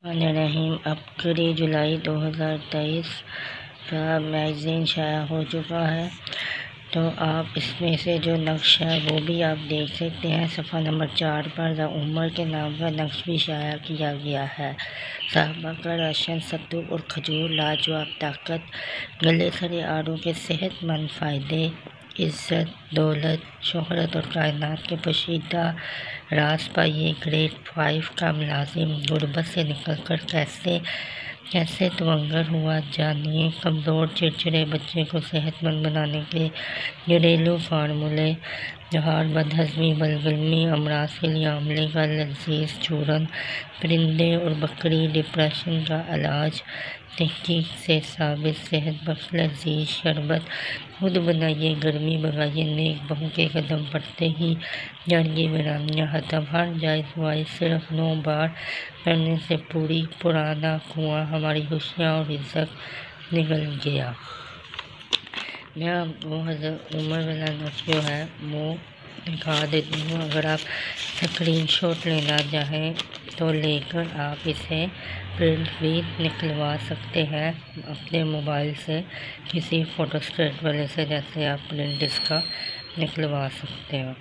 रहीम। अब करीब जुलाई 2023 का मैगज़ीन शाया हो चुका है, तो आप इसमें से जो नक्श है वो भी आप देख सकते हैं। सफ़ा नंबर 4 पर द उमर के नाम का नक्श भी शाया किया गया है। साहबा का राशन, सत्तू और खजूर, लाजवाब ताकत, गले सरे आड़ू के सेहतमंद फ़ायदे, इज़्ज़त, दौलत, शोहरत और कायनात के पोशीदा राज पाइए। ग्रेड 5 का मुलाजिम गुर्बत से निकलकर कैसे तवंगर हुआ, जानिए। कमज़ोर चिड़चिड़े बच्चे को सेहतमंद बनाने के घरेलू फार्मूले। जहार, बदहज़मी, बलगमी अमराज के लिए आंवले का लजीज चूरन। परिंदे और बकरी, डिप्रेशन का इलाज। तहकीक से साबित सेहत बख्श लजीज शरबत। खुद बनाइए, गर्मी भगाइए। नेक बहू के कदम पड़ते ही जड़ की वीरानियाँ खत्म। हर जायज़ वाइज सिर्फ 9 बार करने से पुराना कुआं, हमारी खुशियाँ और इज़्ज़त निकल गया। मैं आपको हज़रत उमर वाला नक्श जो है वो दिखा देती हूँ। अगर आप स्क्रीनशॉट लेना चाहें तो लेकर आप इसे प्रिंट भी निकलवा सकते हैं अपने मोबाइल से, किसी फ़ोटोस्टेट वाले से, जैसे आप प्रिंट इसका निकलवा सकते हो।